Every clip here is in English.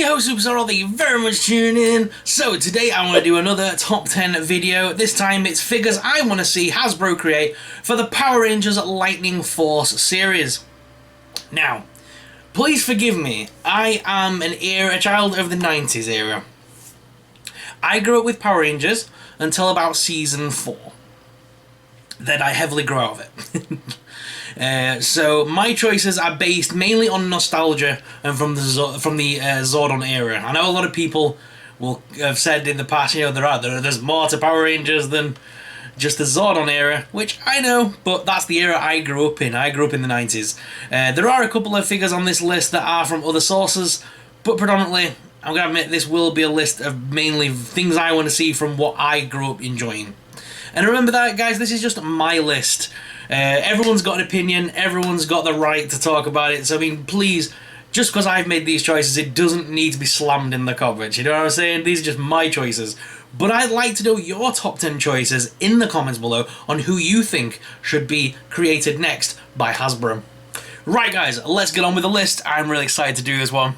Yo Superstar, thank you very much for tuning in. So today I want to do another top 10 video. This time it's figures I want to see Hasbro create for the Power Rangers Lightning Force series. Now, please forgive me, I am a child of the 90s era. I grew up with Power Rangers until about season 4. Then I heavily grew out of it. So my choices are based mainly on nostalgia and from the Zordon era. I know a lot of people will have said in the past, you know, there's more to Power Rangers than just the Zordon era, which I know, but that's the era I grew up in. I grew up in the 90s. There are a couple of figures on this list that are from other sources, but predominantly, I'm going to admit, this will be a list of mainly things I want to see from what I grew up enjoying. And remember that, guys, this is just my list. Everyone's got an opinion, everyone's got the right to talk about it, so I mean, please, just because I've made these choices, it doesn't need to be slammed in the comments, you know what I'm saying? These are just my choices. But I'd like to know your top 10 choices in the comments below on who you think should be created next by Hasbro. Right, guys, let's get on with the list. I'm really excited to do this one.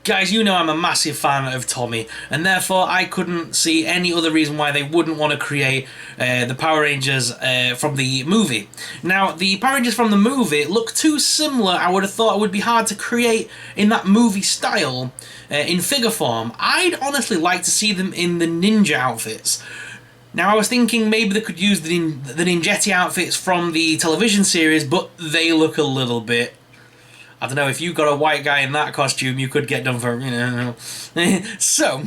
Guys, you know I'm a massive fan of Tommy, and therefore I couldn't see any other reason why they wouldn't want to create the Power Rangers from the movie. Now, the Power Rangers from the movie look too similar. I would have thought it would be hard to create in that movie style in figure form. I'd honestly like to see them in the ninja outfits. Now, I was thinking maybe they could use the Ninjetti outfits from the television series, but they look a little bit... I don't know, if you got a white guy in that costume, you could get done for, you know. So,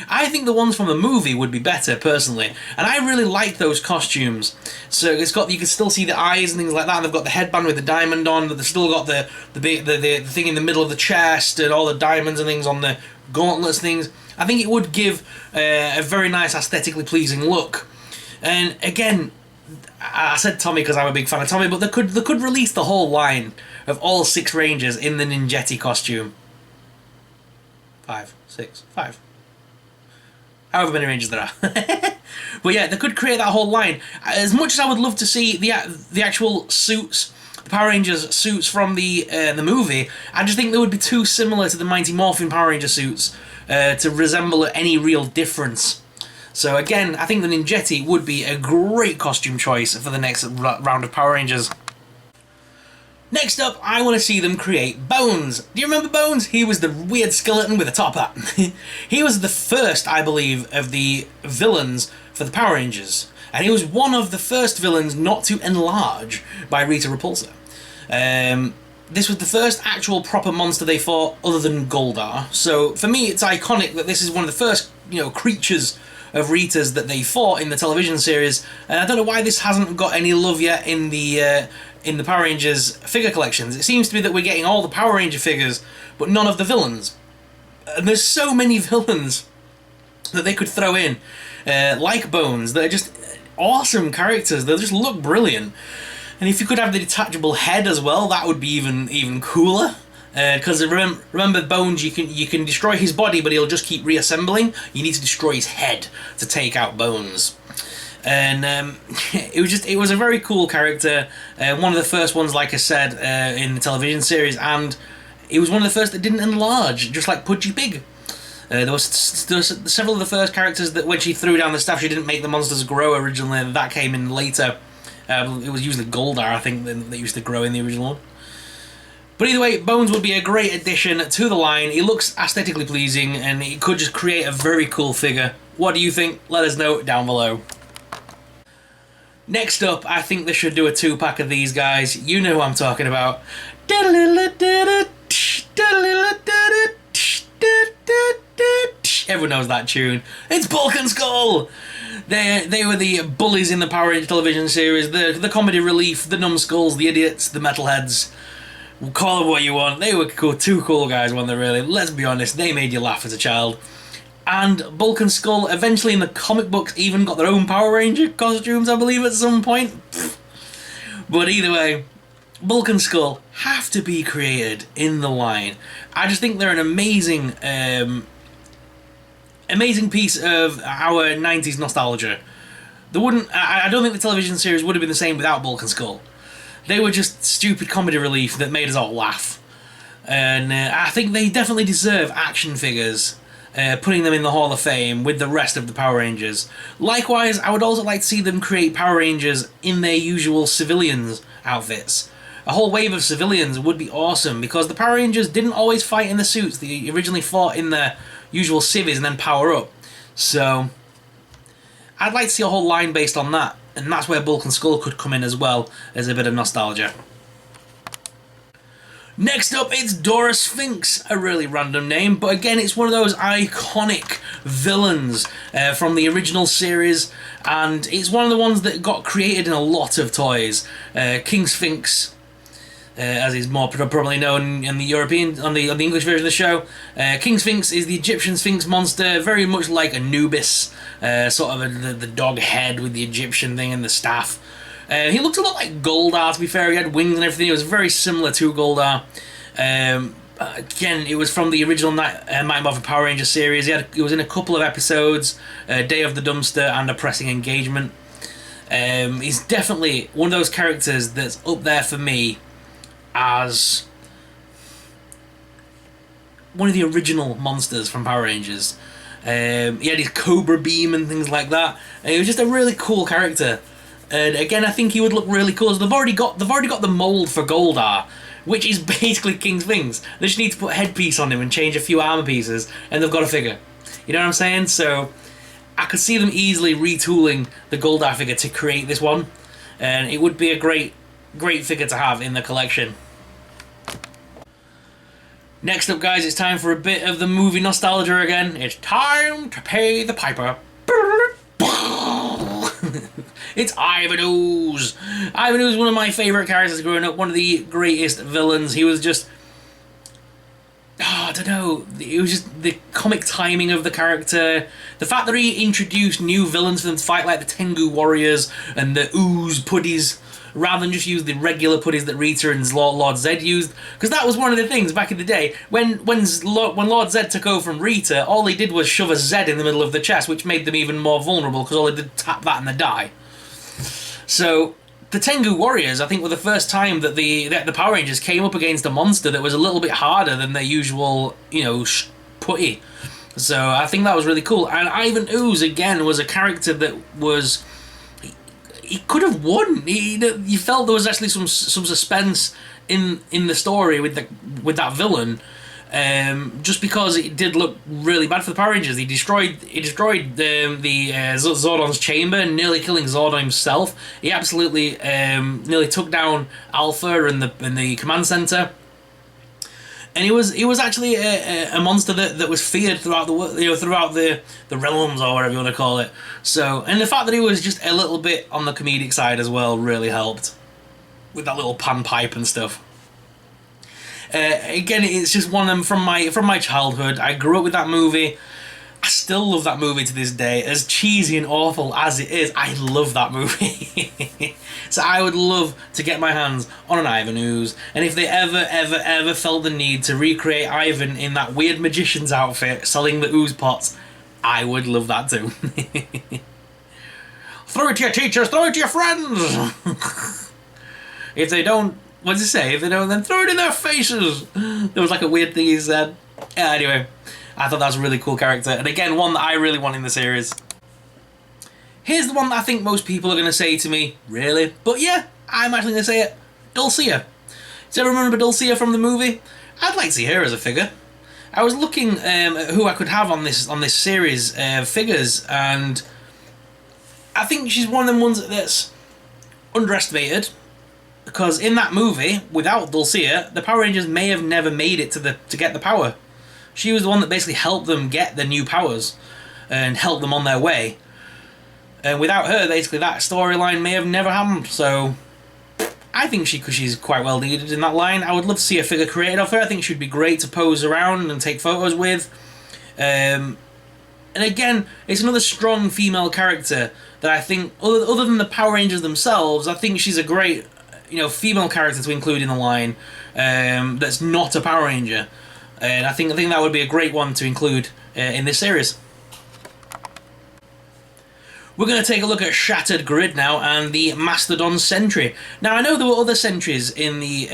I think the ones from the movie would be better, personally. And I really like those costumes. So, it's got, you can still see the eyes and things like that. They've got the headband with the diamond on, but they've still got the thing in the middle of the chest and all the diamonds and things on the gauntlets things. I think it would give a very nice, aesthetically pleasing look. And again, I said Tommy because I'm a big fan of Tommy, but they could release the whole line of all 6 Rangers in the Ninjetti costume. 5, 6, 5. However many Rangers there are. But yeah, they could create that whole line. As much as I would love to see the actual suits, the Power Rangers suits from the movie, I just think they would be too similar to the Mighty Morphin Power Ranger suits to resemble any real difference. So again, I think the Ninjetti would be a great costume choice for the next round of Power Rangers. Next up, I want to see them create Bones. Do you remember Bones? He was the weird skeleton with a top hat. He was the first, I believe, of the villains for the Power Rangers. And he was one of the first villains not to enlarge by Rita Repulsa. This was the first actual proper monster they fought other than Goldar. So for me, it's iconic that this is one of the first, you know, creatures of Rita's that they fought in the television series, and I don't know why this hasn't got any love yet in the Power Rangers figure collections. It seems to be that we're getting all the Power Ranger figures, but none of the villains. And there's so many villains that they could throw in, like Bones, that are just awesome characters. They just look brilliant. And if you could have the detachable head as well, that would be even cooler. Because remember Bones, you can destroy his body, but he'll just keep reassembling. You need to destroy his head to take out Bones. And it was a very cool character. One of the first ones, like I said, in the television series, and it was one of the first that didn't enlarge, just like Putty Pig. There was several of the first characters that when she threw down the staff, she didn't make the monsters grow originally, and that came in later. It was usually Goldar, I think, that used to grow in the original one. But either way, Bones would be a great addition to the line. He looks aesthetically pleasing, and it could just create a very cool figure. What do you think? Let us know down below. Next up, I think they should do a 2-pack of these guys. You know who I'm talking about. Everyone knows that tune. It's Bulk and Skull! They were the bullies in the Power Rangers television series, the comedy relief, the numbskulls, the idiots, the metalheads. Call them what you want. They were cool, 2 cool guys, weren't they, really? Let's be honest, they made you laugh as a child. And Bulk and Skull eventually in the comic books even got their own Power Ranger costumes, I believe, at some point. But either way, Bulk and Skull have to be created in the line. I just think they're an amazing piece of our 90s nostalgia. I don't think the television series would have been the same without Bulk and Skull. They were just stupid comedy relief that made us all laugh. and I think they definitely deserve action figures. Putting them in the Hall of Fame with the rest of the Power Rangers. Likewise, I would also like to see them create Power Rangers in their usual civilians outfits. A whole wave of civilians would be awesome, because the Power Rangers didn't always fight in the suits. They originally fought in their usual civvies and then power up. So, I'd like to see a whole line based on that, and that's where Bulk and Skull could come in as well, as a bit of nostalgia. Next up, it's Dora Sphinx, a really random name, but again, it's one of those iconic villains from the original series, and it's one of the ones that got created in a lot of toys. King Sphinx, as he's more probably known in the European, on the English version of the show. King Sphinx is the Egyptian Sphinx monster, very much like Anubis, sort of the dog head with the Egyptian thing and the staff. He looked a lot like Goldar, to be fair. He had wings and everything. It was very similar to Goldar. Again, it was from the original Mighty Morphin Power Ranger series. He was in a couple of episodes, Day of the Dumpster and A Pressing Engagement. He's definitely one of those characters that's up there for me as one of the original monsters from Power Rangers. He had his Cobra Beam and things like that. He was just a really cool character. And again, I think he would look really cool. So they've already got the mold for Goldar, which is basically King Sphinx. They just need to put a headpiece on him and change a few armor pieces, and they've got a figure. You know what I'm saying? So I could see them easily retooling the Goldar figure to create this one, and it would be a great figure to have in the collection. Next up, guys, it's time for a bit of the movie nostalgia again. It's time to pay the piper. It's Ivan Ooze. Ivan Ooze is one of my favourite characters growing up, one of the greatest villains. He was just... I don't know. It was just the comic timing of the character. The fact that he introduced new villains for them to fight, like the Tengu Warriors and the Ooze Putties, rather than just use the regular Putties that Rita and Lord Zed used. Because that was one of the things back in the day. When Lord Zed took over from Rita, all he did was shove a Z in the middle of the chest, which made them even more vulnerable, because all they did tap that and they die. So, the Tengu Warriors, I think, were the first time that the Power Rangers came up against a monster that was a little bit harder than their usual, putty. So, I think that was really cool. And Ivan Ooze, again, was a character that was... He could have won. You felt there was actually some suspense in the story with that villain, just because it did look really bad for the Power Rangers. He destroyed the Zordon's chamber, nearly killing Zordon himself. He absolutely nearly took down Alpha and the command center. And it was actually a monster that was feared throughout the realms, or whatever you want to call it. So, and the fact that he was just a little bit on the comedic side as well really helped, with that little pan pipe and stuff. Again, it's just one of them from my childhood. I grew up with that movie. I still love that movie to this day. As cheesy and awful as it is, I love that movie. So I would love to get my hands on an Ivan Ooze. And if they ever felt the need to recreate Ivan in that weird magician's outfit, selling the ooze pots, I would love that too. Throw it to your teachers, throw it to your friends! If they don't, what does it say? If they don't, then throw it in their faces! There was like a weird thing he said. Anyway, I thought that was a really cool character. And again, one that I really want in the series. Here's the one that I think most people are going to say to me, really? But yeah, I'm actually going to say it. Dulcea. Does anyone remember Dulcea from the movie? I'd like to see her as a figure. I was looking at who I could have on this series of figures, and I think she's one of them ones that's underestimated, because in that movie, without Dulcea, the Power Rangers may have never made it to get the power. She was the one that basically helped them get the new powers and helped them on their way. And without her, basically, that storyline may have never happened. So I think she's quite well needed in that line. I would love to see a figure created of her. I think she'd be great to pose around and take photos with. And again, it's another strong female character that I think, other than the Power Rangers themselves, I think she's a great, female character to include in the line that's not a Power Ranger. And I think that would be a great one to include in this series. We're going to take a look at Shattered Grid now and the Mastodon Sentry. Now I know there were other sentries in the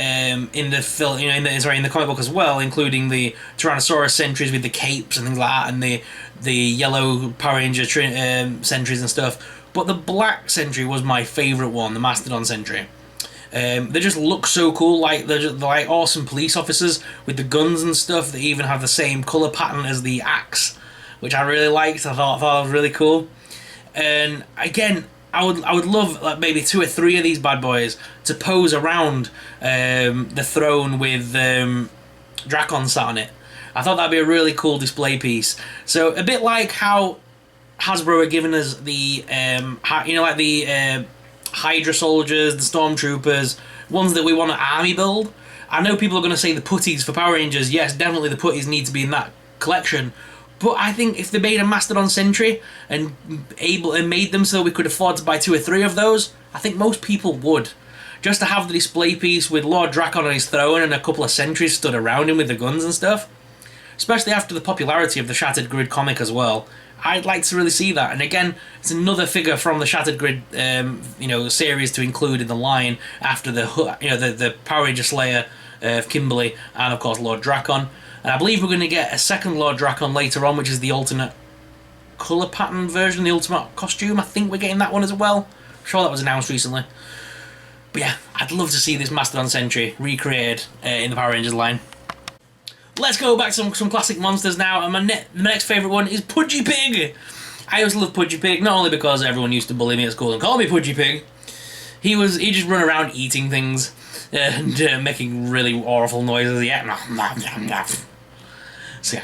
film, in the comic book as well, including the Tyrannosaurus sentries with the capes and things like that, and the yellow Power Ranger sentries and stuff. But the black sentry was my favourite one, the Mastodon sentry. They just look so cool, they're like awesome police officers with the guns and stuff. They even have the same colour pattern as the axe, which I really liked. I thought it was really cool. And again, I would love like maybe 2 or 3 of these bad boys to pose around the throne with Drakon sat on it. I thought that'd be a really cool display piece. So a bit like how Hasbro are giving us the Hydra soldiers, the Stormtroopers, ones that we want to army build. I know people are going to say the putties for Power Rangers. Yes, definitely the putties need to be in that collection. But I think if they made a Mastodon Sentry and made them so we could afford to buy 2 or 3 of those, I think most people would. Just to have the display piece with Lord Drakon on his throne and a couple of sentries stood around him with the guns and stuff. Especially after the popularity of the Shattered Grid comic as well. I'd like to really see that. And again, it's another figure from the Shattered Grid series to include in the line after the Power Ranger Slayer of Kimberly and of course Lord Drakon. And I believe we're going to get a second Lord Drakon later on, which is the alternate colour pattern version, the ultimate costume. I think we're getting that one as well. I'm sure that was announced recently. But yeah, I'd love to see this Mastodon Sentry recreated in the Power Rangers line. Let's go back to some classic monsters now, and the next favourite one is Putty Pig. I always love Putty Pig, not only because everyone used to bully me at school and call me Putty Pig. He just run around eating things and making really awful noises. Yeah. So yeah,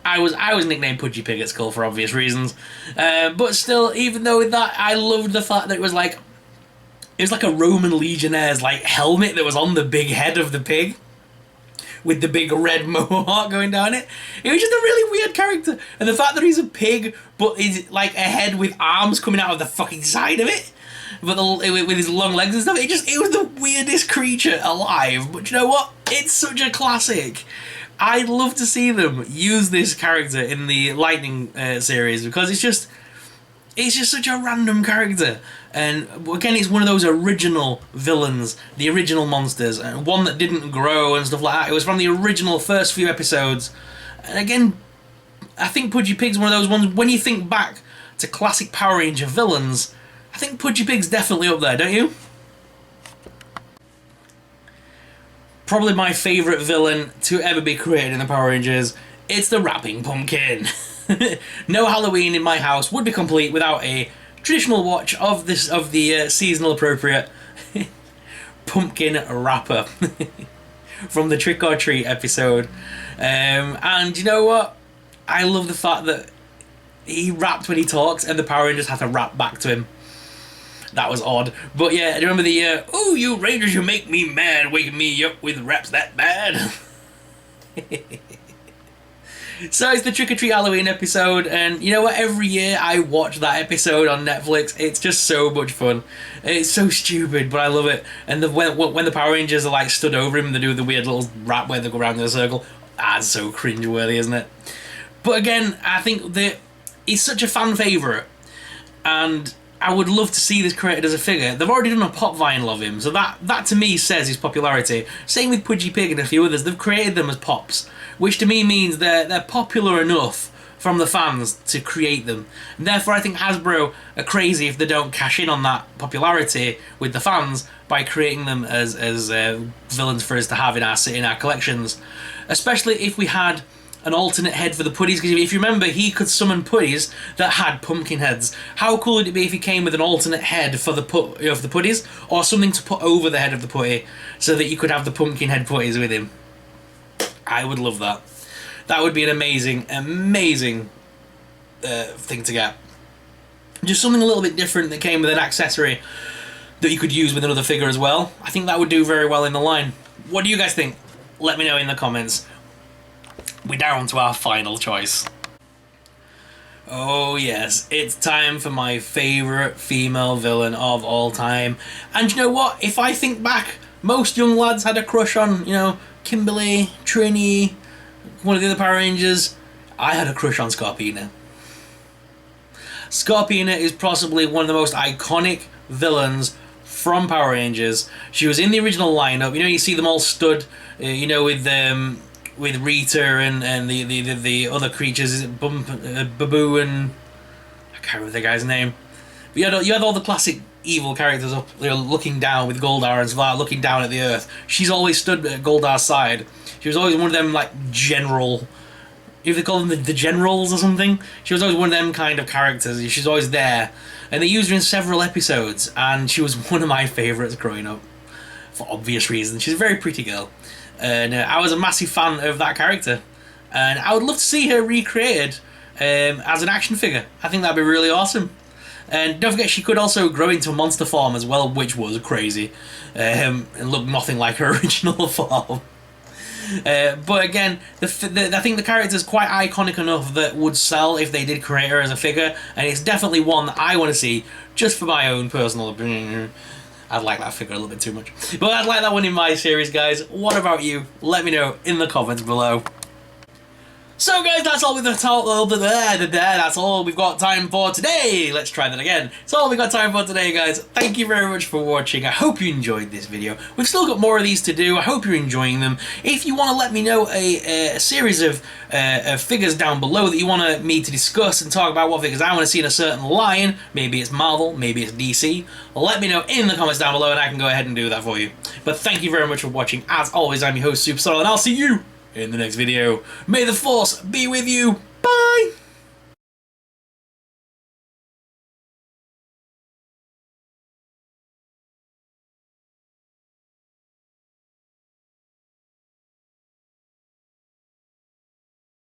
I was nicknamed Putty Pig at school for obvious reasons, but still, even though with that, I loved the fact that it was like a Roman legionnaire's like helmet that was on the big head of the pig, with the big red mohawk going down it. It was just a really weird character, and the fact that he's a pig, but he's like a head with arms coming out of the fucking side of it, but with his long legs and stuff. It was the weirdest creature alive. But you know what? It's such a classic. I'd love to see them use this character in the Lightning series, because it's just such a random character. And again, it's one of those original villains, the original monsters, and one that didn't grow and stuff like that. It was from the original first few episodes. And again, I think Putty Pig's one of those ones, when you think back to classic Power Ranger villains, I think Putty Pig's definitely up there, don't you? Probably my favourite villain to ever be created in the Power Rangers. It's the Rapping Pumpkin. No Halloween in my house would be complete without a traditional watch of the seasonal appropriate pumpkin rapper from the Trick or Treat episode. And you know what? I love the fact that he rapped when he talks and the Power Rangers have to rap back to him. That was odd. But yeah, remember the, "Oh, you Rangers, you make me mad, waking me up with raps that bad." So it's the Trick or Treat Halloween episode, and you know what? Every year I watch that episode on Netflix. It's just so much fun. It's so stupid, but I love it. And when the Power Rangers are like stood over him and they do the weird little rap where they go around in a circle, that's so cringeworthy, isn't it? But again, I think that he's such a fan favourite, and I would love to see this created as a figure. They've already done a pop vinyl of him, so that to me says his popularity. Same with Putty Pig and a few others. They've created them as pops, which to me means they're popular enough from the fans to create them. And therefore, I think Hasbro are crazy if they don't cash in on that popularity with the fans by creating them as villains for us to have in our collections. Especially if we had an alternate head for the putties, because if you remember, he could summon putties that had pumpkin heads. How cool would it be if he came with an alternate head for the putties, or something to put over the head of the putty, so that you could have the pumpkin head putties with him? I would love that. That would be an amazing thing to get. Just something a little bit different that came with an accessory that you could use with another figure as well. I think that would do very well in the line. What do you guys think? Let me know in the comments. We're down to our final choice. Oh yes, it's time for my favourite female villain of all time. And you know what? If I think back, most young lads had a crush on, Kimberly, Trini, one of the other Power Rangers. I had a crush on Scorpina. Scorpina is possibly one of the most iconic villains from Power Rangers. She was in the original lineup. You know, you see them all stood, you know, with Rita and the other creatures. Is it Babu and I can't remember the guy's name. But you had all the classic evil characters up, you know, looking down with Goldar and stuff like that, looking down at the Earth. She's always stood at Goldar's side. She was always one of them, like, general, if they call them the generals or something. She was always one of them kind of characters. She's always there. And they used her in several episodes, and she was one of my favourites growing up, for obvious reasons. She's a very pretty girl. And I was a massive fan of that character. And I would love to see her recreated as an action figure. I think that'd be really awesome. And don't forget, she could also grow into monster form as well, which was crazy, and looked nothing like her original form. But again, I think the character is quite iconic enough that would sell if they did create her as a figure, and it's definitely one that I want to see, just for my own personal opinion. I'd like that figure a little bit too much. But I'd like that one in my series, guys. What about you? Let me know in the comments below. So guys, that's all that's all we've got time for today. Let's try that again. That's all we've got time for today, guys. Thank you very much for watching. I hope you enjoyed this video. We've still got more of these to do. I hope you're enjoying them. If you want to let me know a series of figures down below that you want me to discuss and talk about what figures I want to see in a certain line, maybe it's Marvel, maybe it's DC, let me know in the comments down below and I can go ahead and do that for you. But thank you very much for watching. As always, I'm your host, Superstar, and I'll see you in the next video. May the Force be with you. Bye!